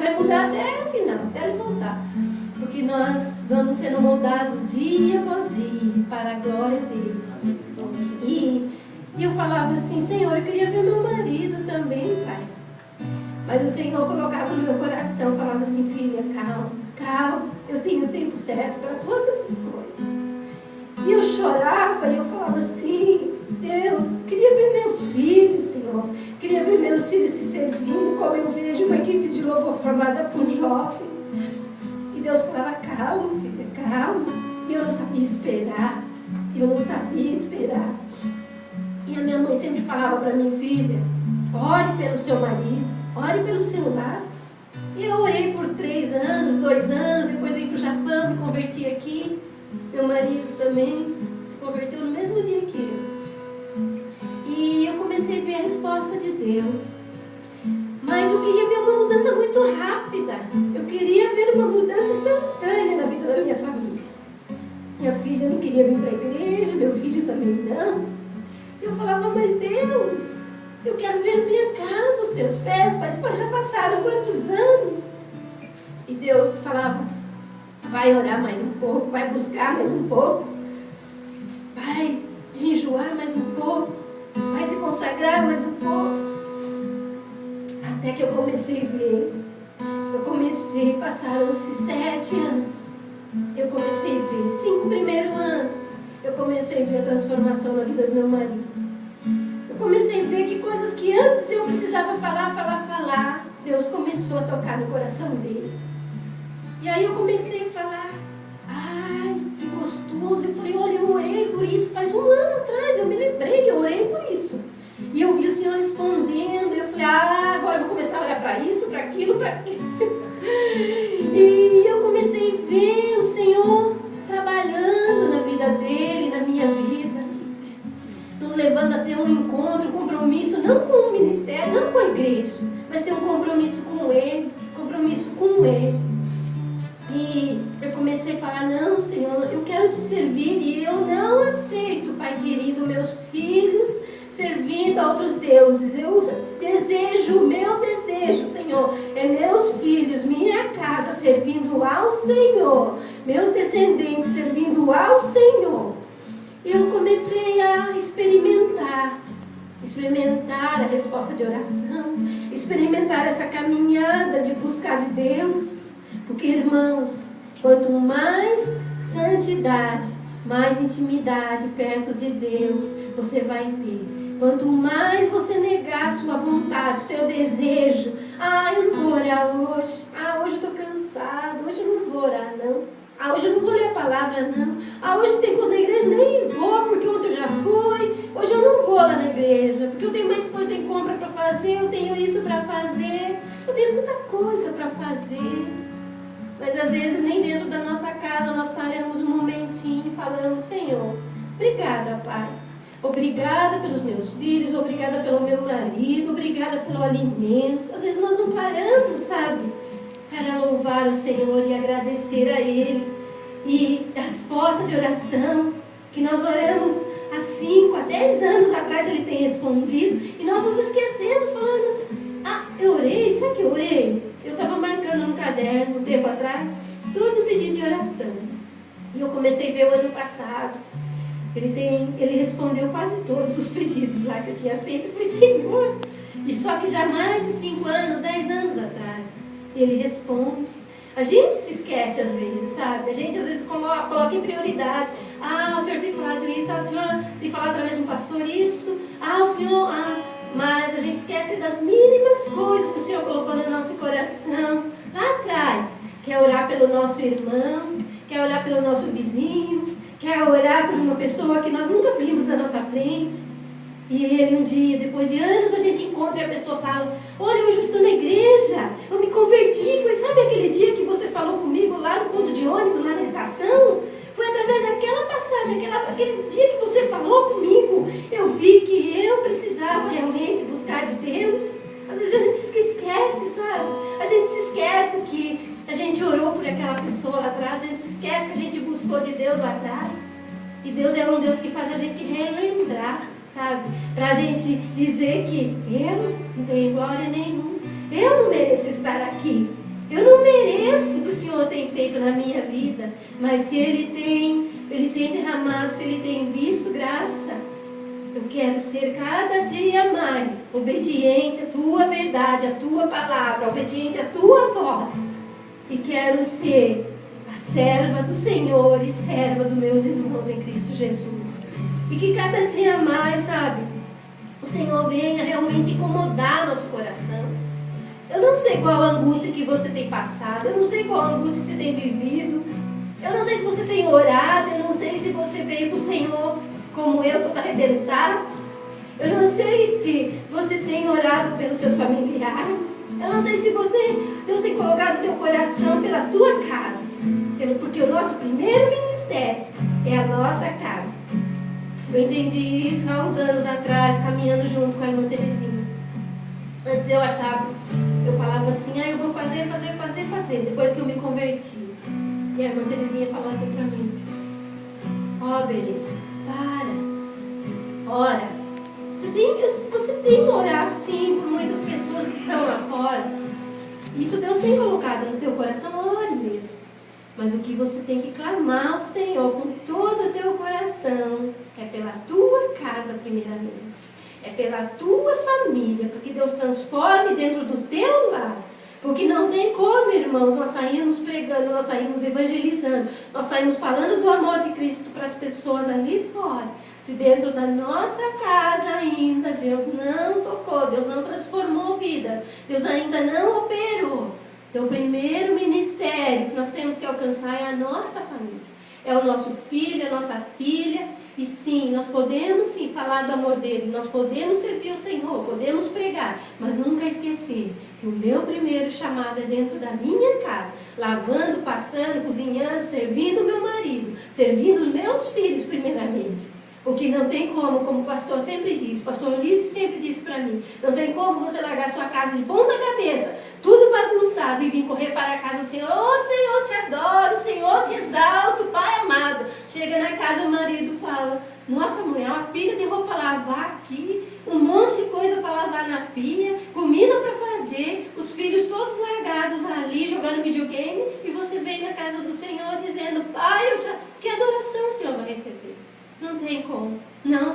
vai mudar até o final, até ele voltar. Porque nós vamos sendo moldados dia após dia para a glória dele. E eu falava assim, Senhor, eu queria ver meu marido também, Pai. Mas o Senhor colocava no meu coração, falava assim, filha, calma, calma, eu tenho o tempo certo para todas as coisas. E eu chorava e eu falava assim, Deus, queria ver meus filhos, Senhor. Queria ver meus filhos se servindo, como eu vejo uma equipe de louvor formada por jovens. E Deus falava, calma, filha, calma. E eu não sabia esperar. Eu não sabia esperar. E a minha mãe sempre falava para mim, filha, ore pelo seu marido, ore pelo seu lar. E eu orei por 3 anos, 2 anos, depois vim para o Japão, me converti aqui. Meu marido também se converteu no mesmo dia que eu. E eu comecei a ver a resposta de Deus. Mas eu queria ver uma mudança muito rápida. Eu queria ver uma mudança instantânea na vida da minha família. Minha filha não queria vir para a igreja, meu filho também não. Eu falava, mas Deus, eu quero ver minha casa aos teus pés, mas já passaram quantos anos? E Deus falava, vai orar mais um pouco, vai buscar mais um pouco, vai jejuar mais um pouco, vai se consagrar mais um pouco. Até que eu comecei a ver, passaram-se 7 anos, eu comecei a ver, 5 primeiros anos, eu comecei a ver a transformação na vida do meu marido. Eu comecei a ver que coisas que antes eu precisava falar, Deus começou a tocar no coração dele. E aí eu comecei a falar, ai, que gostoso. Eu falei, olha, eu orei por isso faz 1 ano atrás, eu me lembrei, eu orei por isso. E eu vi o Senhor respondendo, e eu falei, agora eu vou começar a olhar para isso, para aquilo, para aquilo. E eu comecei a ver o Senhor trabalhando na vida dele, na minha vida, nos levando a ter um encontro, um compromisso, não com o ministério, não com a igreja, mas ter um compromisso com ele, E eu comecei a falar, não, Senhor, eu quero te servir e eu não aceito, Pai querido, meus filhos servindo a outros deuses. Eu desejo, o meu desejo, Senhor, é meus filhos, minha casa servindo ao Senhor, meus descendentes servindo ao Senhor. Eu comecei a experimentar a resposta de oração, experimentar essa caminhada de buscar de Deus. Porque, irmãos, quanto mais santidade, mais intimidade perto de Deus você vai ter. Quanto mais você negar a sua vontade, o seu desejo, eu não vou orar hoje, hoje eu estou cansado, hoje eu não vou orar não, hoje eu não vou ler a palavra não, hoje tem culto na igreja, nem vou, porque ontem eu já fui, hoje eu não vou lá na igreja, porque eu tenho mais coisa, eu tenho compra para fazer, eu tenho isso para fazer, eu tenho tanta coisa para fazer. Mas às vezes nem dentro da nossa casa nós paramos um momentinho e falamos, Senhor, obrigada, Pai. Obrigada pelos meus filhos, obrigada pelo meu marido, obrigada pelo alimento. Às vezes nós não paramos, sabe? Para louvar o Senhor e agradecer a Ele. E as respostas de oração que nós oramos há 5, há 10 anos atrás Ele tem respondido. E nós nos esquecemos falando, eu orei, será que eu orei? Eu estava marcando no caderno um tempo atrás, tudo pedido de oração. E eu comecei a ver o ano passado. Ele respondeu quase todos os pedidos lá que eu tinha feito. Eu falei, Senhor, e só que já mais de 5 anos, 10 anos atrás, Ele responde. A gente se esquece às vezes, sabe? A gente às vezes coloca em prioridade. O Senhor tem falado isso, o Senhor tem falado através de um pastor isso, o Senhor... Mas a gente esquece das mínimas coisas que o Senhor colocou no nosso coração lá atrás. Quer orar pelo nosso irmão, quer orar pelo nosso vizinho, quer orar por uma pessoa que nós nunca vimos na nossa frente. E ele um dia, depois de anos, a gente encontra e a pessoa fala, olha, hoje eu estou na igreja, eu me converti, foi, sabe aquele dia que você falou comigo lá no ponto de ônibus, lá na estação? Foi através daquela passagem, aquele dia que você falou comigo, eu vi que eu precisava realmente buscar de Deus. Às vezes a gente se esquece, sabe? A gente se esquece que a gente orou por aquela pessoa lá atrás, a gente se esquece que a gente buscou de Deus lá atrás. E Deus é um Deus que faz a gente relembrar, sabe? Pra gente dizer que eu não tenho glória nenhuma, eu não mereço estar aqui. Eu não mereço o que o Senhor tem feito na minha vida, mas se Ele tem derramado, se Ele tem visto graça, eu quero ser cada dia mais obediente à Tua verdade, à Tua palavra, obediente à Tua voz. E quero ser a serva do Senhor e serva dos meus irmãos em Cristo Jesus. E que cada dia mais, sabe, o Senhor venha realmente incomodar nosso coração. Eu não sei qual a angústia que você tem passado, eu não sei qual a angústia que você tem vivido, eu não sei se você tem orado, eu não sei se você veio para o Senhor como eu, toda arrebentada. Eu não sei se você tem orado pelos seus familiares. Eu não sei se Deus tem colocado no teu coração pela tua casa. Porque o nosso primeiro ministério é a nossa casa. Eu entendi isso há uns anos atrás, caminhando junto com a irmã Terezinha. Antes eu falava assim, eu vou fazer. Depois que eu me converti. E a irmã Terezinha falou assim pra mim: Beli, ora. Você tem que orar sim por muitas pessoas que estão lá fora. Isso Deus tem colocado no teu coração, ore mesmo. Mas o que você tem que clamar ao Senhor com todo o teu coração é pela tua casa primeiramente. É pela tua família, porque Deus transforme dentro do teu lar. Porque não tem como, irmãos, nós saímos pregando, nós saímos evangelizando, nós saímos falando do amor de Cristo para as pessoas ali fora. Se dentro da nossa casa ainda Deus não tocou, Deus não transformou vidas, Deus ainda não operou. Então o primeiro ministério que nós temos que alcançar é a nossa família. É o nosso filho, é a nossa filha. E sim, nós podemos sim falar do amor dele, nós podemos servir o Senhor, podemos pregar, mas nunca esquecer que o meu primeiro chamado é dentro da minha casa, lavando, passando, cozinhando, servindo o meu marido, servindo os meus filhos primeiramente. Porque não tem como o pastor sempre diz, o pastor Ulisses sempre disse para mim, não tem como você largar sua casa de ponta cabeça, tudo bagunçado, e vir correr para a casa do Senhor. Senhor, te adoro, Senhor, te exalto, Pai amado. Chega na casa, o marido fala: nossa, mulher, uma pilha de roupa para lavar aqui, um monte de coisa para lavar na pia, comida para fazer, os filhos todos largados ali, jogando videogame, e você vem na casa do Senhor dizendo: Pai, que adoração o Senhor vai receber? Não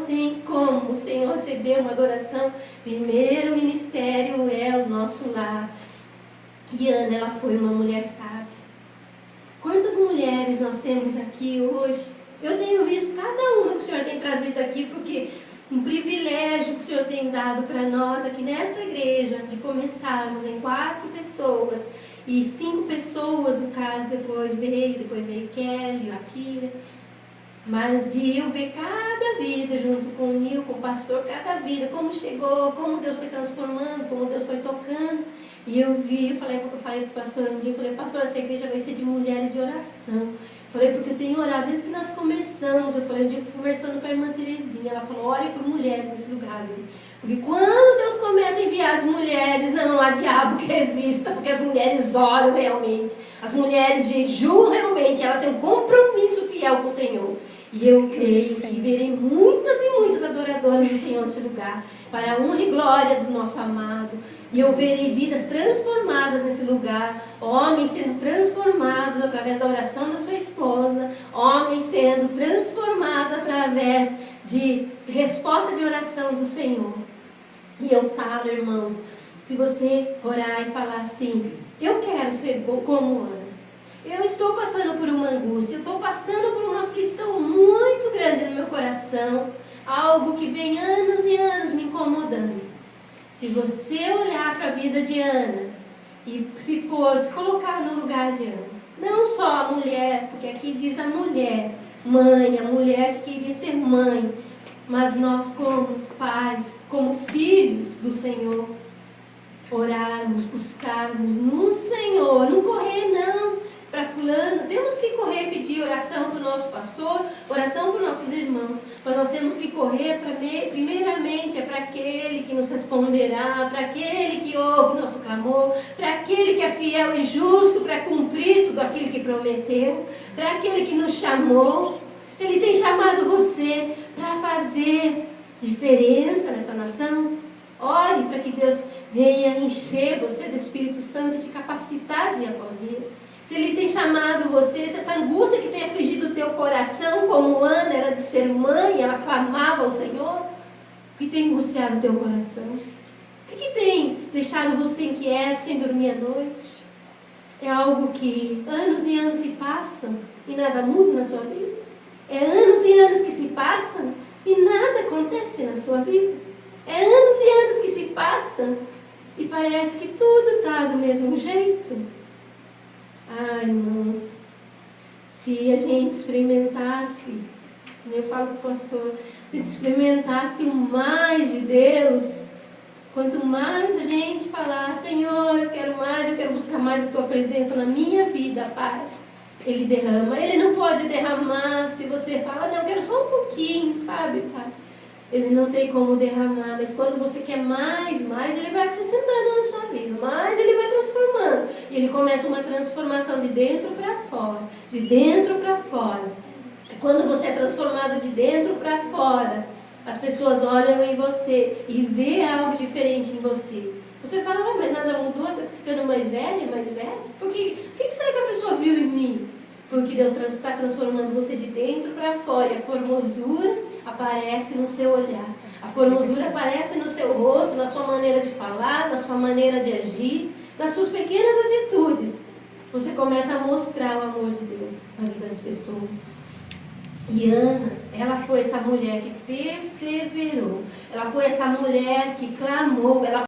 tem como o Senhor receber uma adoração. Primeiro ministério é o nosso lar. E Ana, ela foi uma mulher sábia. Quantas mulheres nós temos aqui hoje? Eu tenho visto cada uma que o Senhor tem trazido aqui, porque um privilégio que o Senhor tem dado para nós aqui nessa igreja, de começarmos em 4 pessoas, e 5 pessoas, o Carlos depois veio Kelly, a Kira. Mas de eu ver cada vida junto com o Nil, com o pastor, cada vida, como chegou, como Deus foi transformando, como Deus foi tocando. E eu falei para o pastor um dia, pastor, essa igreja vai ser de mulheres de oração. Falei, porque eu tenho orado desde que nós começamos. Eu falei, um dia conversando com a irmã Terezinha, ela falou, ore por mulheres nesse lugar, viu? Porque quando Deus começa a enviar as mulheres, não há diabo que resista, porque as mulheres oram realmente, as mulheres jejuam realmente, elas têm um compromisso fiel com o Senhor. E eu creio que verei muitas e muitas adoradoras do Senhor nesse lugar, para a honra e glória do nosso amado. E eu verei vidas transformadas nesse lugar, homens sendo transformados através da oração da sua esposa, homens sendo transformados através de resposta de oração do Senhor. E eu falo, irmãos, se você orar e falar assim, eu quero ser como Ana. Eu estou passando por uma angústia, eu estou passando por uma aflição muito grande no meu coração, algo que vem anos e anos me incomodando. Se você olhar para a vida de Ana e se colocar no lugar de Ana, não só a mulher, porque aqui diz a mulher, mãe, a mulher que queria ser mãe, mas nós como pais, como filhos do Senhor, orarmos, buscarmos no Senhor, não correr não para fulano, temos que correr pedir oração para o nosso pastor, oração para os nossos irmãos, mas nós temos que correr primeiramente para aquele que nos responderá, para aquele que ouve o nosso clamor, para aquele que é fiel e justo para cumprir tudo aquilo que prometeu, para aquele que nos chamou. Se Ele tem chamado você para fazer diferença nessa nação, ore para que Deus venha encher você do Espírito Santo e te capacitar dia após dia. Se Ele tem chamado você, se essa angústia que tem afligido o teu coração, como Ana era de ser mãe, ela clamava ao Senhor, o que tem angustiado o teu coração? O que tem deixado você inquieto, sem dormir à noite? É algo que anos e anos se passam e nada muda na sua vida? É anos e anos que se passam e nada acontece na sua vida? É anos e anos que se passam e parece que tudo está do mesmo jeito? Ai, irmãos, se a gente experimentasse, eu falo para o pastor, se experimentasse o mais de Deus, quanto mais a gente falar, Senhor, eu quero buscar mais a Tua presença na minha vida, Pai, Ele derrama. Ele não pode derramar se você fala, não, eu quero só um pouquinho, sabe, Pai? Ele não tem como derramar, mas quando você quer mais, Ele vai acrescentando na sua vida, mais Ele vai transformando. E Ele começa uma transformação de dentro para fora, de dentro para fora. Quando você é transformado de dentro para fora, as pessoas olham em você e vê algo diferente em você. Você fala, mas nada mudou, eu estou ficando mais velha, mais velha. O que será que a pessoa viu em mim? Porque Deus está transformando você de dentro para fora. E a formosura aparece no seu olhar. A formosura aparece no seu rosto, na sua maneira de falar, na sua maneira de agir, nas suas pequenas atitudes. Você começa a mostrar o amor de Deus na vida das pessoas. E Ana, ela foi essa mulher que perseverou. Ela foi essa mulher que clamou. Ela